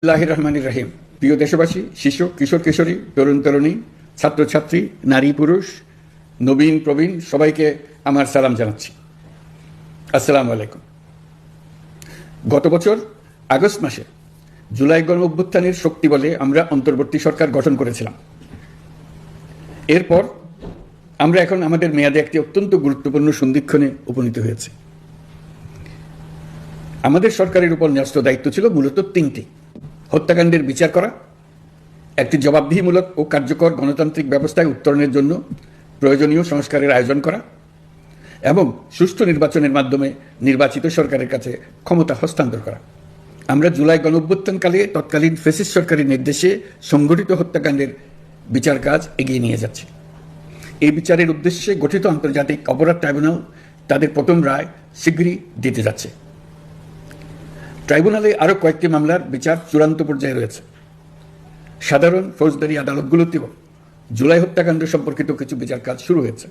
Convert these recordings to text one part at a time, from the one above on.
বিসমিল্লাহির রহমানির রহিম। প্রিয় দেশবাসী, শিশু, কিশোর কিশোরী, তরুণ তরুণী, ছাত্রছাত্রী, নারী পুরুষ, নবীন প্রবীণ সবাইকে আমার সালাম জানাচ্ছি। আসসালামু আলাইকুম। গত বছর আগস্ট মাসে জুলাই গণ অভ্যুত্থানের শক্তি বলে আমরা অন্তর্বর্তী সরকার গঠন করেছিলাম। এরপর আমরা এখন আমাদের মেয়াদে একটি অত্যন্ত গুরুত্বপূর্ণ সন্ধিক্ষণে উপনীত হয়েছে। আমাদের সরকারের উপর ন্যস্ত দায়িত্ব ছিল মূলত তিনটি: হত্যাকাণ্ডের বিচার করা, একটি জবাবদিহিমূলক ও কার্যকর গণতান্ত্রিক ব্যবস্থায় উত্তরণের জন্য প্রয়োজনীয় সংস্কারের আয়োজন করা এবং সুষ্ঠু নির্বাচনের মাধ্যমে নির্বাচিত সরকারের কাছে ক্ষমতা হস্তান্তর করা। আমরা জুলাই গণঅভ্যুত্থানকালে তৎকালীন ফ্যাসিস্ট সরকারের নির্দেশে সংগঠিত হত্যাকাণ্ডের বিচার কাজ এগিয়ে নিয়ে যাচ্ছে। এই বিচারের উদ্দেশ্যে গঠিত আন্তর্জাতিক অপরাধ ট্রাইব্যুনাল তাদের প্রথম রায় শীঘ্রই দিতে যাচ্ছে। ট্রাইব্যুনালে আরও কয়েকটি মামলার বিচার চূড়ান্ত পর্যায়ে রয়েছে। সাধারণ ফৌজদারি আদালতগুলোতেও জুলাই হত্যাকাণ্ড সম্পর্কিত কিছু বিচার কাজ শুরু হয়েছে।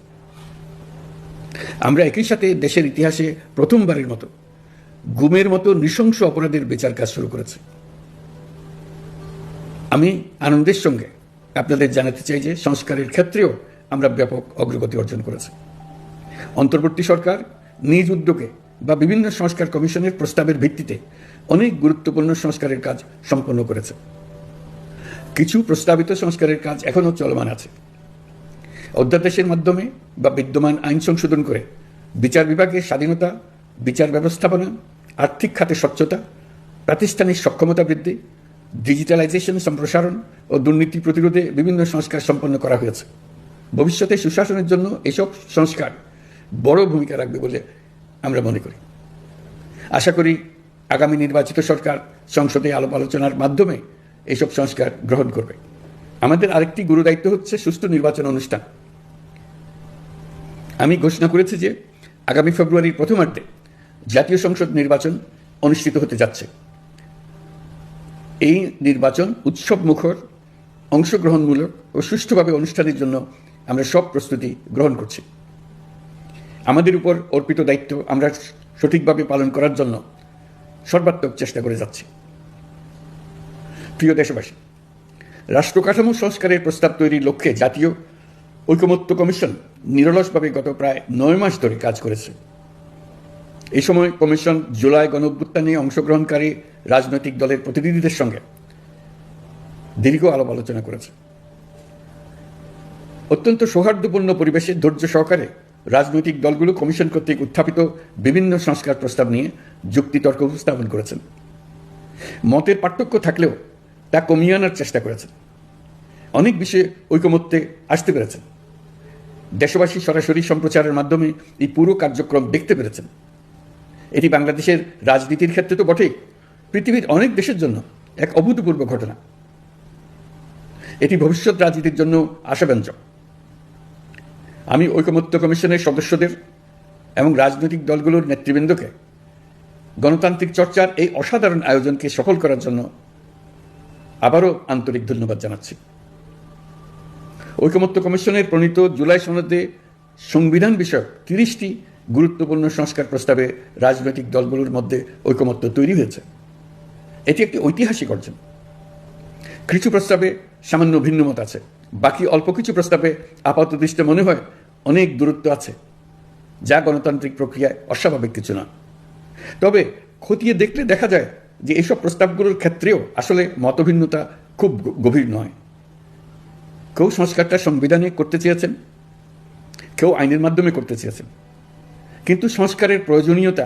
আমরা একই সাথে দেশের ইতিহাসে প্রথমবারের মতো গুমের মতো নৃশংস অপরাধের বিচার কাজ শুরু করেছে। আমি আনন্দের সঙ্গে আপনাদের জানাতে চাই যে সংস্কারের ক্ষেত্রেও আমরা ব্যাপক অগ্রগতি অর্জন করেছি। অন্তর্বর্তী সরকার নিজ উদ্যোগে বা বিভিন্ন সংস্কার কমিশনের প্রস্তাবের ভিত্তিতে অনেক গুরুত্বপূর্ণ সংস্কারের কাজ সম্পন্ন করেছে। কিছু প্রস্তাবিত সংস্কারের কাজ এখনও চলমান আছে। অধ্যাদেশের মাধ্যমে বা বিদ্যমান আইন সংশোধন করে বিচার বিভাগের স্বাধীনতা, বিচার ব্যবস্থাপনা, আর্থিক খাতে স্বচ্ছতা, প্রাতিষ্ঠানিক সক্ষমতা বৃদ্ধি, ডিজিটালাইজেশন সম্প্রসারণ ও দুর্নীতি প্রতিরোধে বিভিন্ন সংস্কার সম্পন্ন করা হয়েছে। ভবিষ্যতে সুশাসনের জন্য এসব সংস্কার বড় ভূমিকা রাখবে বলে আমরা মনে করি। আশা করি আগামী নির্বাচিত সরকার সংসদে আলাপ আলোচনার মাধ্যমে এইসব সংস্কার গ্রহণ করবে। আমাদের আরেকটি গুরু দায়িত্ব হচ্ছে সুষ্ঠু নির্বাচন অনুষ্ঠান। আমি ঘোষণা করেছি যে আগামী ফেব্রুয়ারির প্রথমার্ধে জাতীয় সংসদ নির্বাচন অনুষ্ঠিত হতে যাচ্ছে। এই নির্বাচন উৎসব মুখর, অংশগ্রহণমূলক ও সুষ্ঠুভাবে অনুষ্ঠানের জন্য আমরা সব প্রস্তুতি গ্রহণ করছি। আমাদের উপর অর্পিত দায়িত্ব আমরা সঠিকভাবে পালন করার জন্য সর্বাত্মক চেষ্টা করে যাচ্ছি। প্রিয় দেশবাসী, রাষ্ট্র কাঠামো সংস্কারের প্রস্তাব তৈরির লক্ষ্যে জাতীয় ঐকমত্য কমিশন নিরলসভাবে গত প্রায় 9 মাস ধরে কাজ করেছে। এই সময় কমিশন জুলাই গণঅভ্যুত্থানে অংশগ্রহণকারী রাজনৈতিক দলের প্রতিনিধিদের সঙ্গে দীর্ঘ আলাপ আলোচনা করেছে। অত্যন্ত সৌহার্দ্যপূর্ণ পরিবেশে ধৈর্য সহকারে রাজনৈতিক দলগুলো কমিশন কর্তৃক উত্থাপিত বিভিন্ন সংস্কার প্রস্তাব নিয়ে যুক্তিতর্ক উপস্থাপন করেছেন। মতের পার্থক্য থাকলেও তা কমিয়ে আনার চেষ্টা করেছেন। অনেক বিষয়ে ঐকমত্যে আসতে পেরেছেন। দেশবাসী সরাসরি সম্প্রচারের মাধ্যমে এই পুরো কার্যক্রম দেখতে পেরেছেন। এটি বাংলাদেশের রাজনীতির ক্ষেত্রে তো বটেই, পৃথিবীর অনেক দেশের জন্য এক অভূতপূর্ব ঘটনা। এটি ভবিষ্যৎ রাজনীতির জন্য আশাব্যঞ্জক। আমি ঐকমত্য কমিশনের সদস্যদের এবং রাজনৈতিক দলগুলোর নেতৃবৃন্দকে গণতান্ত্রিক চর্চার এই অসাধারণ আয়োজনকে সফল করার জন্য আবারও আন্তরিক ধন্যবাদ জানাচ্ছি। ঐকমত্য কমিশনের প্রণীত জুলাই সনদে সংবিধান বিষয়ক 30টি গুরুত্বপূর্ণ সংস্কার প্রস্তাবে রাজনৈতিক দলগুলোর মধ্যে ঐকমত্য তৈরি হয়েছে। এটি একটি ঐতিহাসিক অর্জন। কিছু প্রস্তাবে সামান্য ভিন্নমত আছে, বাকি অল্প কিছু প্রস্তাবে আপাতদৃষ্টে মনে হয় অনেক দূরত্ব আছে, যা গণতান্ত্রিক প্রক্রিয়ায় অস্বাভাবিক কিছু না। তবে খতিয়ে দেখলে দেখা যায় যে এইসব প্রস্তাবগুলোর ক্ষেত্রেও আসলে মতভিন্নতা খুব গভীর নয়। কেউ সংস্কারটা সংবিধানে করতে চেয়েছেন, কেউ আইনের মাধ্যমে করতে চেয়েছেন, কিন্তু সংস্কারের প্রয়োজনীয়তা,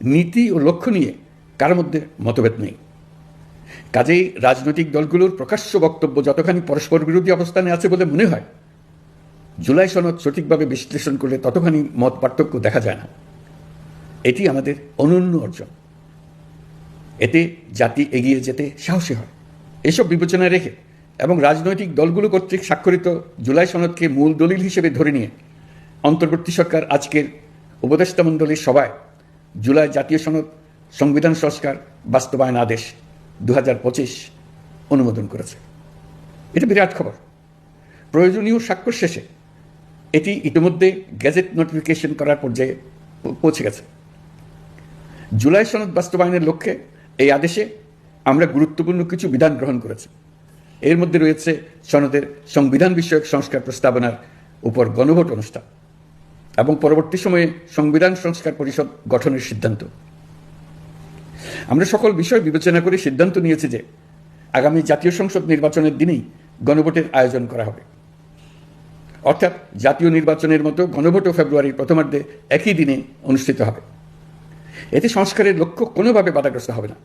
নীতি ও লক্ষ্য নিয়ে কারোর মধ্যে মতভেদ নেই। কাজেই রাজনৈতিক দলগুলোর প্রকাশ্য বক্তব্য যতখানি পরস্পর বিরোধী অবস্থানে আছে বলে মনে হয়, জুলাই সনদ সঠিকভাবে বিশ্লেষণ করলে ততখানি মত পার্থক্য দেখা যায় না। এটি আমাদের অনন্য অর্জন। এতে জাতি এগিয়ে যেতে সাহসী হয়। এসব বিবেচনায় রেখে এবং রাজনৈতিক দলগুলো কর্তৃক স্বাক্ষরিত জুলাই সনদকে মূল দলিল হিসেবে ধরে নিয়ে অন্তর্বর্তী সরকার আজকের উপদেষ্টা মণ্ডলীর সভায় জুলাই জাতীয় সনদ সংবিধান সংস্কার বাস্তবায়ন আদেশ 2025 অনুমোদন করেছে। এটা বিরাট খবর। প্রয়োজনীয় স্বাক্ষর শেষে এটি ইতিমধ্যে গেজেট নোটিফিকেশন করার পর্যায়ে পৌঁছে গেছে। জুলাই সনদ বাস্তবায়নের লক্ষ্যে এই আদেশে আমরা গুরুত্বপূর্ণ কিছু বিধান গ্রহণ করেছি। এর মধ্যে রয়েছে সনদের সংবিধান বিষয়ক সংস্কার প্রস্তাবনার উপর গণভোট অনুষ্ঠান এবং পরবর্তী সময়ে সংবিধান সংস্কার পরিষদ গঠনের সিদ্ধান্ত। আমরা সকল বিষয় বিবেচনা করে সিদ্ধান্ত নিয়েছি যে আগামী জাতীয় সংসদ নির্বাচনের দিনেই গণভোটের আয়োজন করা হবে, অর্থাৎ জাতীয় নির্বাচনের মতো গণভোটও ফেব্রুয়ারির প্রথমার্ধে একই দিনে অনুষ্ঠিত হবে। এতে সংস্কারের লক্ষ্য কোনোভাবে বাধাগ্রস্ত হবে না।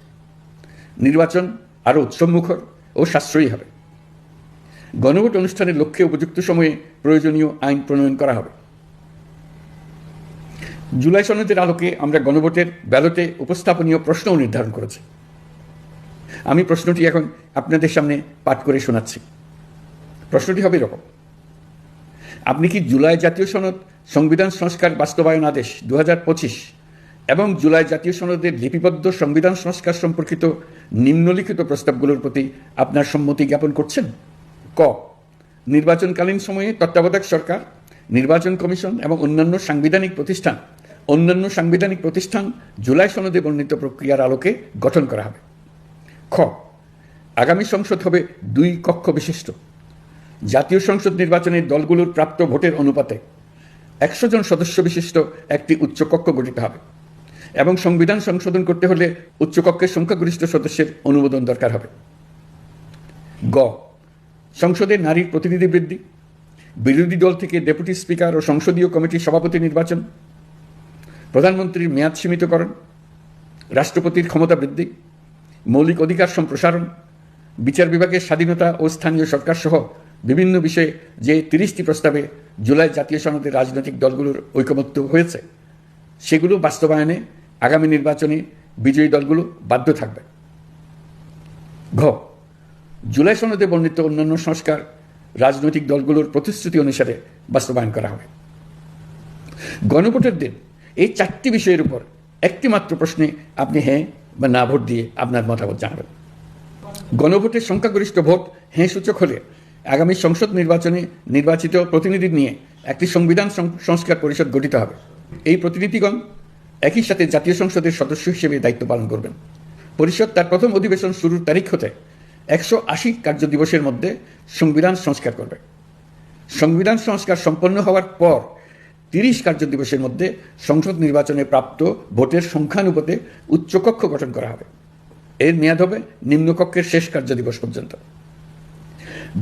নির্বাচন আরও উৎসবমুখর ও সাশ্রয়ী হবে। গণভোট অনুষ্ঠানের লক্ষ্যে উপযুক্ত সময়ে প্রয়োজনীয় আইন প্রণয়ন করা হবে। জুলাই সনদের আলোকে আমরা গণভোটের ব্যালটে উপস্থাপনীয় প্রশ্নও নির্ধারণ করেছি। আমি প্রশ্নটি এখন আপনাদের সামনে পাঠ করে শোনাচ্ছি। প্রশ্নটি হবে এরকম: আপনি কি জুলাই জাতীয় সনদ সংবিধান সংস্কার বাস্তবায়ন আদেশ 2025 এবং জুলাই জাতীয় সনদের লিপিবদ্ধ সংবিধান সংস্কার সম্পর্কিত নিম্নলিখিত প্রস্তাবগুলোর প্রতি আপনার সম্মতি জ্ঞাপন করছেন? ক, নির্বাচনকালীন সময়ে তত্ত্বাবধায়ক সরকার, নির্বাচন কমিশন এবং অন্যান্য সাংবিধানিক প্রতিষ্ঠান জুলাই সনদে বর্ণিত প্রক্রিয়ার আলোকে গঠন করা হবে। খ, আগামী সংসদ হবে 2 কক্ষ বিশিষ্ট। জাতীয় সংসদ নির্বাচনে দলগুলোর প্রাপ্ত ভোটের অনুপাতে 100 জন সদস্য বিশিষ্ট একটি উচ্চকক্ষ গঠিত হবে এবং সংবিধান সংশোধন করতে হলে উচ্চকক্ষের সংখ্যাগরিষ্ঠ সদস্যের অনুমোদন দরকার হবে। গ, সংসদে নারীর প্রতিনিধি বৃদ্ধি, বিরোধী দল থেকে ডেপুটি স্পিকার ও সংসদীয় কমিটির সভাপতি নির্বাচন, প্রধানমন্ত্রীর মেয়াদ সীমিতকরণ, রাষ্ট্রপতির ক্ষমতা বৃদ্ধি, মৌলিক অধিকার সম্প্রসারণ, বিচার বিভাগের স্বাধীনতা ও স্থানীয় সরকার সহ বিভিন্ন বিষয়ে যে 30টি প্রস্তাবে জুলাই জাতীয় সনদে রাজনৈতিক দলগুলোর ঐকমত্য হয়েছে সেগুলো বাস্তবায়নে আগামী নির্বাচনে বিজয়ী দলগুলো বাধ্য থাকবে। ঘ, জুলাই সনদে বর্ণিত অন্যান্য সংস্কার রাজনৈতিক দলগুলোর প্রতিশ্রুতি অনুসারে বাস্তবায়ন করা হবে। গণভোটের দিন এই 4টি বিষয়ের উপর একটি মাত্র প্রশ্নে আপনি হ্যাঁ বা না ভোট দিয়ে আপনার মতামত জানাবেন। গণভোটের সংখ্যাগরিষ্ঠ ভোট হ্যাঁ সূচক হলে আগামী সংসদ নির্বাচনে নির্বাচিত প্রতিনিধি নিয়ে একটি সংবিধান সংস্কার পরিষদ গঠিত হবে। এই প্রতিনিধিগণ একই সাথে জাতীয় সংসদের সদস্য হিসেবে দায়িত্ব পালন করবেন। পরিষদ তার প্রথম অধিবেশন শুরুর তারিখ হতে 180 কার্যদিবসের মধ্যে সংবিধান সংস্কার করবে। সংবিধান সংস্কার সম্পন্ন হওয়ার পর 30 কার্যদিবসের মধ্যে সংসদ নির্বাচনে প্রাপ্ত ভোটের সংখ্যানুপাতে উচ্চকক্ষ গঠন করা হবে। এর মেয়াদ হবে নিম্নকক্ষের শেষ কার্যদিবস পর্যন্ত।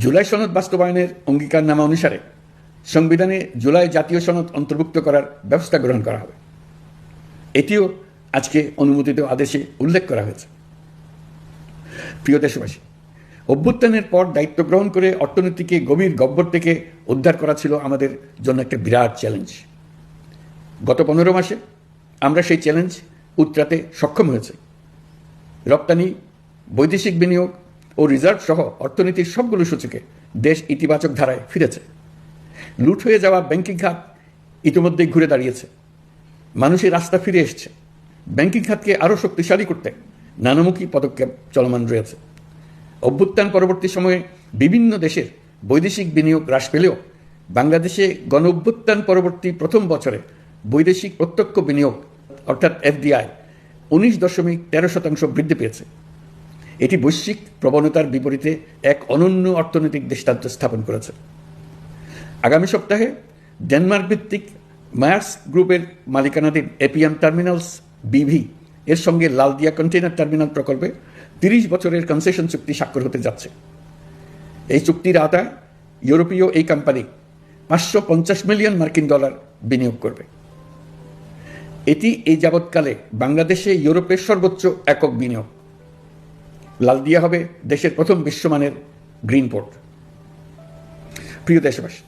জুলাই সনদ বাস্তবায়নের অঙ্গীকারনামা অনুসারে সংবিধানে জুলাই জাতীয় সনদ অন্তর্ভুক্ত করার ব্যবস্থা গ্রহণ করা হবে। এটিও আজকে অনুমোদিত আদেশে উল্লেখ করা হয়েছে। প্রিয় দেশবাসী, অভ্যুত্থানের পর দায়িত্ব গ্রহণ করে অর্থনীতিকে গভীর গহ্বর থেকে উদ্ধার করা ছিল আমাদের জন্য একটা বিরাট চ্যালেঞ্জ। গত 15 মাসে আমরা সেই চ্যালেঞ্জ উতরাতে সক্ষম হয়েছে। রপ্তানি, বৈদেশিক বিনিয়োগ ও রিজার্ভ সহ অর্থনীতির সবগুলো সূচকে দেশ ইতিবাচক ধারায় ফিরেছে। লুট হয়ে যাওয়া ব্যাংকিং খাত ইতিমধ্যেই ঘুরে দাঁড়িয়েছে। মানুষের আস্থা ফিরে এসছে। ব্যাংকিং খাতকে আরও শক্তিশালী করতে নানামুখী পদক্ষেপ চলমান রয়েছে। অভ্যুত্থান পরবর্তী সময়ে বিভিন্ন দেশের বৈদেশিক বিনিয়োগ হ্রাস পেলেও বাংলাদেশে গণ অভ্যুত্থান পরবর্তী প্রথম বছরে বৈদেশিক প্রত্যক্ষ বিনিয়োগ অর্থাৎ এফডিআই 19.13% বৃদ্ধি পেয়েছে। এটি বৈশ্বিক প্রবণতার বিপরীতে এক অনন্য অর্থনৈতিক দৃষ্টান্ত স্থাপন করেছে। আগামী সপ্তাহে ডেনমার্ক ভিত্তিক মায়ার্স গ্রুপের মালিকানাধীন এপিএম টার্মিনালস বিভি এর সঙ্গে লালদিয়া কন্টেইনার টার্মিনাল প্রকল্পে 30 বছরের কনসেশন চুক্তি স্বাক্ষর হতে যাচ্ছে। এই চুক্তির আওতায় ইউরোপীয় এই কোম্পানি $550 মিলিয়ন বিনিয়োগ করবে। এটি এই যাবৎকালে বাংলাদেশে ইউরোপের সর্বোচ্চ একক বিনিয়োগ। লালদিয়া হবে দেশের প্রথম বিশ্বমানের গ্রিন পোর্ট। প্রিয় দেশবাসী,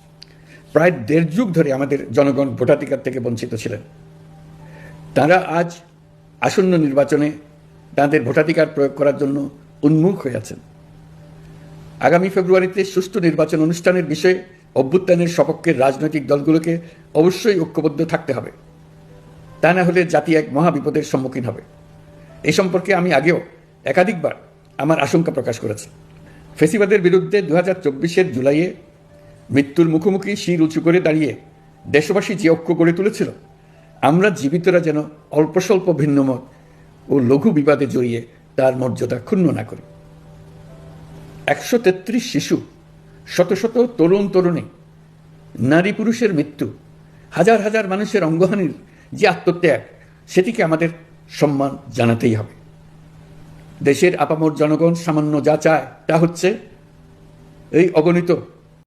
প্রায় 1.5 যুগ ধরে আমাদের জনগণ ভোটাধিকার থেকে বঞ্চিত ছিলেন। তারা আজ আসন্ন নির্বাচনে তাদের ভোটাধিকার প্রয়োগ করার জন্য উন্মুখ হয়ে আছেন। আগামী ফেব্রুয়ারিতে সুষ্ঠু নির্বাচন অনুষ্ঠানের বিষয়ে অভ্যুত্থানের সপক্ষের রাজনৈতিক দলগুলোকে অবশ্যই ঐক্যবদ্ধ থাকতে হবে। তা না হলে জাতি এক মহাবিপদের সম্মুখীন হবে। এ সম্পর্কে আমি আগেও একাধিকবার আমার আশঙ্কা প্রকাশ করেছি। ফেসিবাদের বিরুদ্ধে 2024 জুলাইয়ে মৃত্যুর মুখোমুখি শির উঁচু করে দাঁড়িয়ে দেশবাসী যে ঐক্য গড়ে তুলেছিল, আমরা জীবিতরা যেন অল্প স্বল্প ভিন্নমত ও লঘু বিবাদে জড়িয়ে তার মর্যাদা ক্ষুণ্ণ না করি। 133 শিশু, শত শত তরুণ তরুণী, নারী পুরুষের মৃত্যু, হাজার হাজার মানুষের অঙ্গহানির যে আত্মত্যাগ, সেটিকে আমাদের সম্মান জানাতেই হবে। দেশের আপামর জনগণ সামান্য যা চায় তা হচ্ছে এই অগণিত